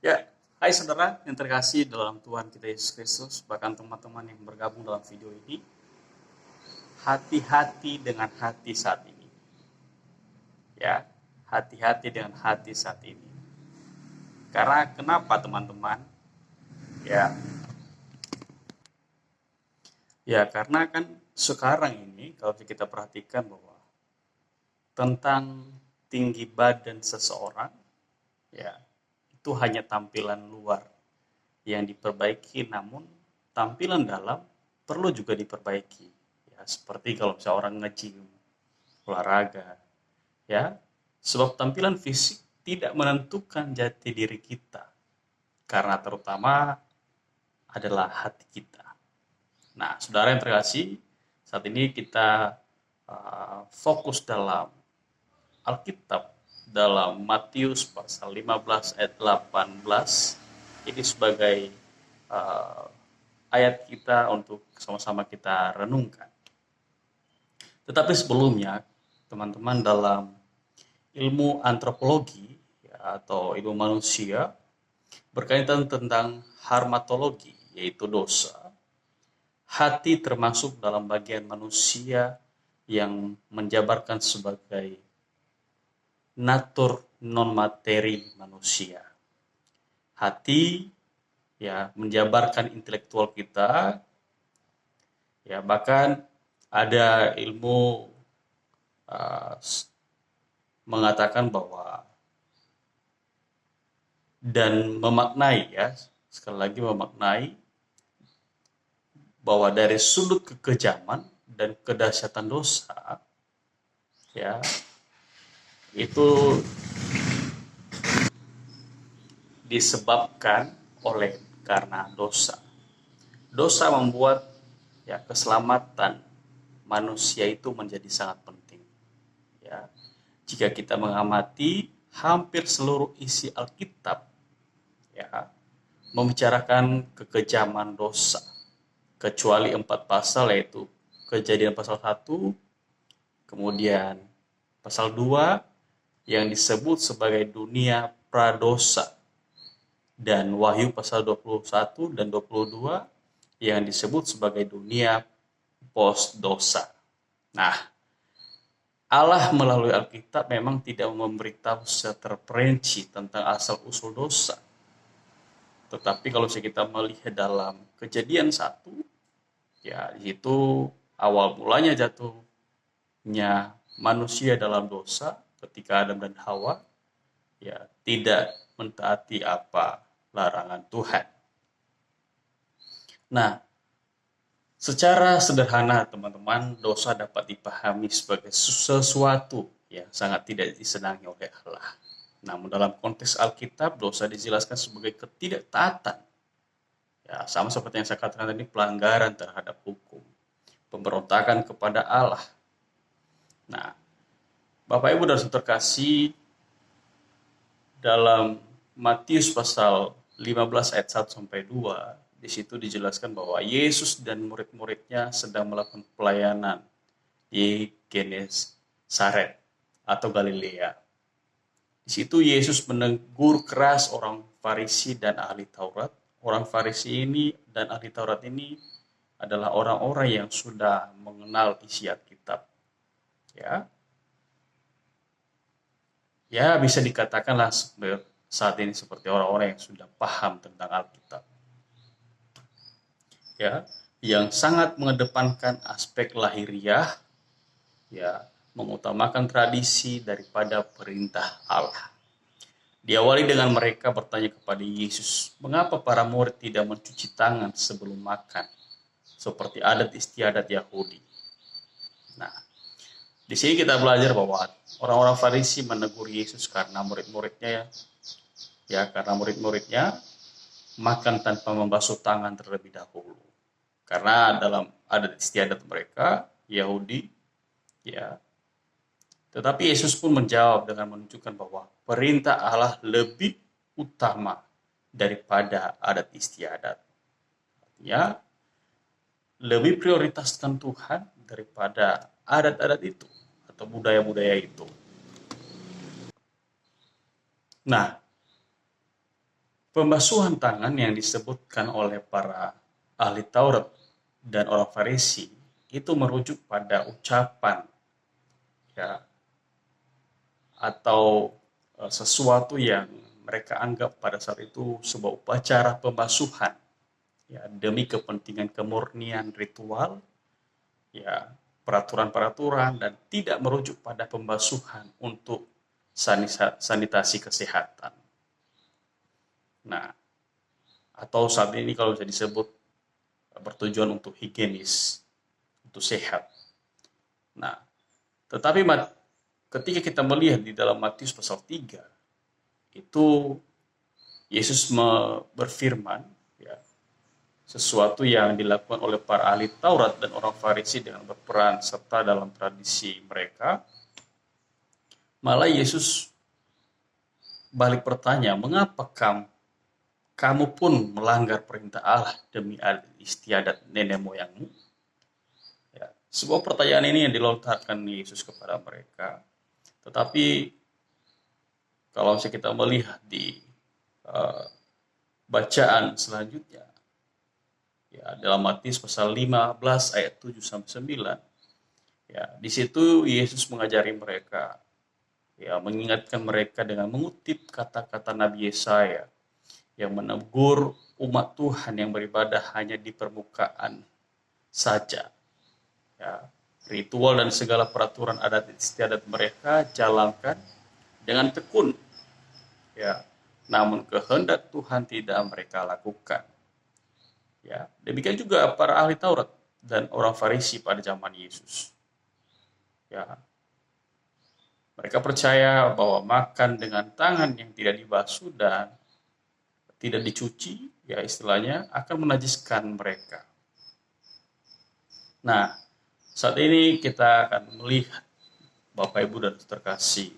Ya, hai saudara yang terkasih dalam Tuhan kita Yesus Kristus, bahkan teman-teman yang bergabung dalam video ini, hati-hati dengan hati saat ini. Ya, hati-hati dengan hati saat ini. Karena kenapa teman-teman? Ya, ya karena kan sekarang ini kalau kita perhatikan bahwa tentang tinggi badan seseorang, ya itu hanya tampilan luar yang diperbaiki, namun tampilan dalam perlu juga diperbaiki. Ya, seperti kalau misalnya orang nge-gym, olahraga, ya, sebab tampilan fisik tidak menentukan jati diri kita, karena terutama adalah hati kita. Nah, saudara yang terkasih, saat ini kita fokus dalam Alkitab, dalam Matius pasal 15 ayat 18, ini sebagai uh, ayat kita untuk sama-sama kita renungkan. Tetapi sebelumnya, teman-teman, dalam ilmu antropologi ya, atau ilmu manusia berkaitan tentang harmatologi, yaitu dosa, hati termasuk dalam bagian manusia yang menjabarkan sebagai natur non materi manusia. Hati ya menjabarkan intelektual kita, ya bahkan ada ilmu uh, mengatakan bahwa dan memaknai, ya sekali lagi memaknai bahwa dari sudut kekejaman dan kedahsyatan dosa, ya itu disebabkan oleh karena dosa. Dosa membuat ya keselamatan manusia itu menjadi sangat penting. Ya, jika kita mengamati hampir seluruh isi Alkitab, ya membicarakan kekejaman dosa, kecuali 4 pasal, yaitu Kejadian pasal 1, kemudian pasal 2 yang disebut sebagai dunia pradosa, dan Wahyu pasal 21 dan 22 yang disebut sebagai dunia post dosa. Nah, Allah melalui Alkitab memang tidak memberitahu secara terperinci tentang asal-usul dosa. Tetapi kalau kita melihat dalam Kejadian 1, ya itu awal mulanya jatuhnya manusia dalam dosa ketika Adam dan Hawa ya tidak mentaati apa larangan Tuhan. Nah, secara sederhana teman-teman, dosa dapat dipahami sebagai sesuatu yang sangat tidak disenangi oleh Allah. Namun dalam konteks Alkitab, dosa dijelaskan sebagai ketidaktaatan. Ya, sama seperti yang saya katakan tadi, pelanggaran terhadap hukum, pemberontakan kepada Allah. Nah, Bapak Ibu dan Saudara terkasih, dalam Matius pasal 15 ayat 1 sampai 2, di situ dijelaskan bahwa Yesus dan murid-muridnya sedang melakukan pelayanan di Genesaret atau Galilea. Di situ Yesus menegur keras orang Farisi dan ahli Taurat. Orang Farisi ini dan ahli Taurat ini adalah orang-orang yang sudah mengenal isi Alkitab. Ya, ya bisa dikatakanlah saat ini seperti orang-orang yang sudah paham tentang Alkitab. Ya, yang sangat mengedepankan aspek lahiriah, ya, mengutamakan tradisi daripada perintah Allah. Diawali dengan mereka bertanya kepada Yesus, mengapa para murid tidak mencuci tangan sebelum makan, seperti adat istiadat Yahudi. Nah, di sini kita belajar bahwa orang-orang Farisi menegur Yesus karena murid-muridnya makan tanpa membasuh tangan terlebih dahulu. Karena dalam adat istiadat mereka Yahudi, ya. Tetapi Yesus pun menjawab dengan menunjukkan bahwa perintah Allah lebih utama daripada adat istiadat. Artinya, lebih prioritaskan Tuhan daripada adat-adat itu atau budaya-budaya itu. Nah, Pembasuhan tangan yang disebutkan oleh para ahli Taurat dan orang Farisi itu merujuk pada ucapan, ya, atau sesuatu yang mereka anggap pada saat itu sebuah upacara pembasuhan, ya, demi kepentingan kemurnian ritual, ya, peraturan-peraturan, dan tidak merujuk pada pembasuhan untuk sanitasi kesehatan. Nah, atau saat ini kalau bisa disebut bertujuan untuk higienis, untuk sehat. Nah, tetapi ketika kita melihat di dalam Matius pasal 3, itu Yesus berfirman, ya, sesuatu yang dilakukan oleh para ahli Taurat dan orang Farisi dengan berperan serta dalam tradisi mereka. Malah Yesus balik bertanya, mengapa kamu pun melanggar perintah Allah demi istiadat nenek moyangmu? Ya, sebuah pertanyaan ini yang dilontarkan Yesus kepada mereka. Tetapi kalau kita melihat di uh, bacaan selanjutnya, ya, dalam Matius pasal 15 ayat 7 sampai 9, ya, di situ Yesus mengajari mereka, ya, mengingatkan mereka dengan mengutip kata-kata Nabi Yesaya yang menegur umat Tuhan yang beribadah hanya di permukaan saja. Ya, ritual dan segala peraturan adat istiadat mereka jalankan dengan tekun. Ya, namun kehendak Tuhan tidak mereka lakukan. Ya, demikian juga para ahli Taurat dan orang Farisi pada zaman Yesus. Ya, mereka percaya bahwa makan dengan tangan yang tidak dibasuh dan tidak dicuci, ya istilahnya, akan menajiskan mereka. Nah, saat ini kita akan melihat, Bapak, Ibu, dan terkasih,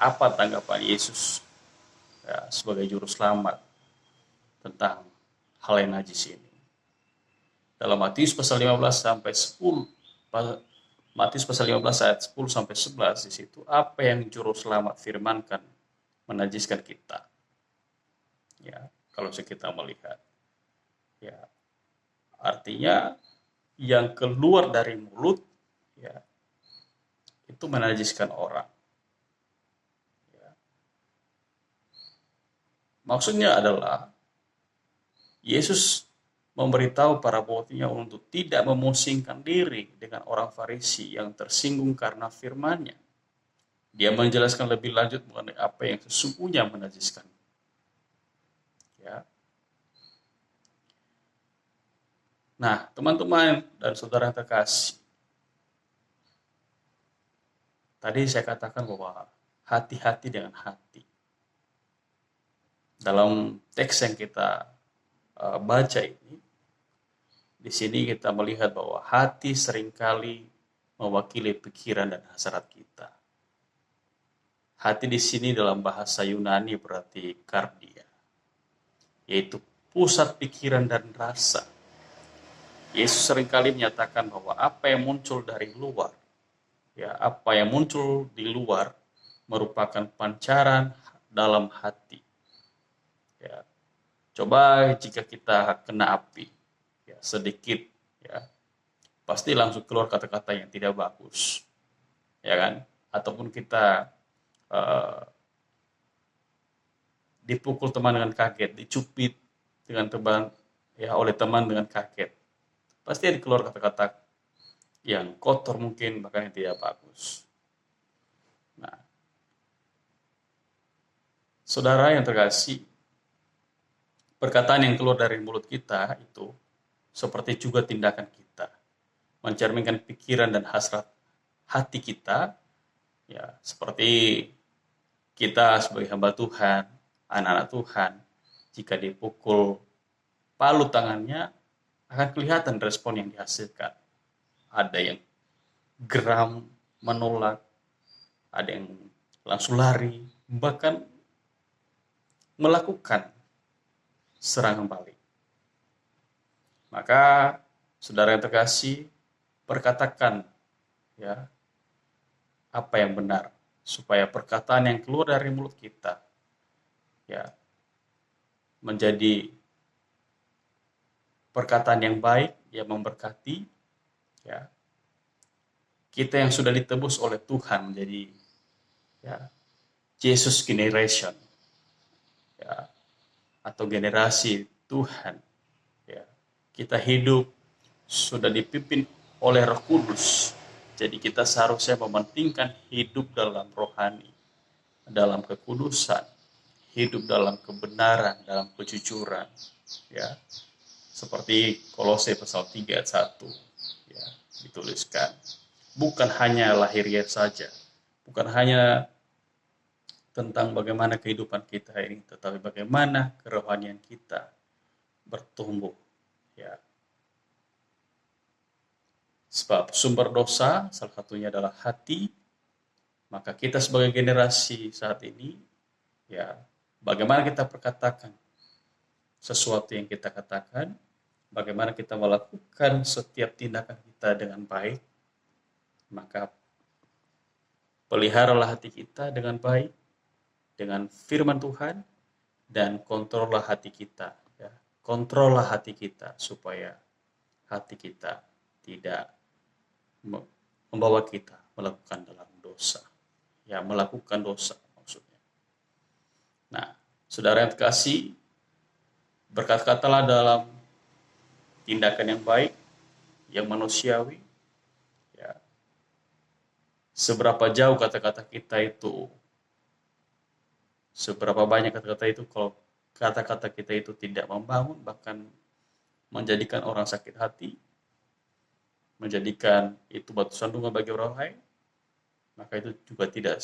apa tanggapan Yesus, ya, sebagai juru selamat tentang hal yang najis ini. Dalam Matius pasal 15 sampai 10, Matius pasal 15 ayat 10 sampai 11, di situ apa yang juru selamat firmankan menajiskan kita. Ya, kalau kita melihat, ya, artinya yang keluar dari mulut, ya, itu menajiskan orang. Ya. Maksudnya adalah Yesus memberitahu para muridnya untuk tidak memusingkan diri dengan orang Farisi yang tersinggung karena firman-Nya. Dia menjelaskan lebih lanjut mengenai apa yang sesungguhnya menajiskan. Ya. Nah, teman-teman dan saudara yang terkasih, tadi saya katakan bahwa hati-hati dengan hati. Dalam teks yang kita baca ini, di sini kita melihat bahwa hati seringkali mewakili pikiran dan hasrat kita. Hati di sini dalam bahasa Yunani berarti kardia, yaitu pusat pikiran dan rasa. Yesus seringkali menyatakan bahwa apa yang muncul dari luar, ya, apa yang muncul di luar merupakan pancaran dalam hati. Ya, coba jika kita kena api, ya, sedikit, ya, pasti langsung keluar kata-kata yang tidak bagus, ya kan? Ataupun kita dipukul teman dengan kaget, dicubit dengan teman, ya, oleh teman dengan kaget, pasti ada keluar kata-kata yang kotor mungkin, bahkan yang tidak bagus. Nah, saudara yang terkasih, perkataan yang keluar dari mulut kita itu seperti juga tindakan kita, mencerminkan pikiran dan hasrat hati kita, ya, seperti kita sebagai hamba Tuhan, anak-anak Tuhan, jika dipukul palu tangannya, akan kelihatan respon yang dihasilkan. Ada yang geram, menolak, ada yang langsung lari, bahkan melakukan serangan balik. Maka, saudara yang terkasih, perkatakan, ya, apa yang benar, supaya perkataan yang keluar dari mulut kita ya, menjadi perkataan yang baik yang memberkati, ya. Kita yang sudah ditebus oleh Tuhan menjadi, ya, Jesus generation, ya, atau generasi Tuhan, ya. Kita hidup sudah dipimpin oleh Roh Kudus. Jadi kita seharusnya mementingkan hidup dalam rohani, dalam kekudusan, hidup dalam kebenaran, dalam kejujuran, ya. Seperti Kolose pasal 3 ayat 1, ya, dituliskan. Bukan hanya lahiriah saja, bukan hanya tentang bagaimana kehidupan kita ini, tetapi bagaimana kerohanian kita bertumbuh, ya. Sebab sumber dosa salah satunya adalah hati, maka kita sebagai generasi saat ini, ya, bagaimana kita perkatakan sesuatu yang kita katakan, bagaimana kita melakukan setiap tindakan kita dengan baik, maka peliharalah hati kita dengan baik, dengan firman Tuhan, dan kontrollah hati kita, ya. Kontrollah hati kita supaya hati kita tidak membawa kita melakukan dalam dosa, ya, melakukan dosa maksudnya. Nah, saudara yang terkasih, berkata-katalah dalam tindakan yang baik, yang manusiawi, ya. Seberapa jauh kata-kata kita itu, seberapa banyak kata-kata itu, kalau kata-kata kita itu tidak membangun, bahkan menjadikan orang sakit hati, menjadikan itu batu sandungan bagi orang lain, maka itu juga tidak,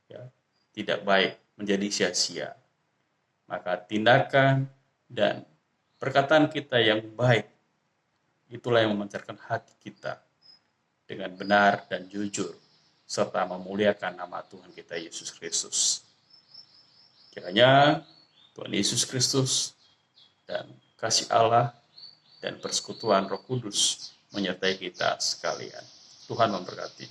ya, tidak baik, menjadi sia-sia. Maka tindakan dan perkataan kita yang baik, itulah yang memancarkan hati kita dengan benar dan jujur, serta memuliakan nama Tuhan kita Yesus Kristus. Kiranya Tuhan Yesus Kristus dan kasih Allah dan persekutuan Roh Kudus menyertai kita sekalian. Tuhan memberkati.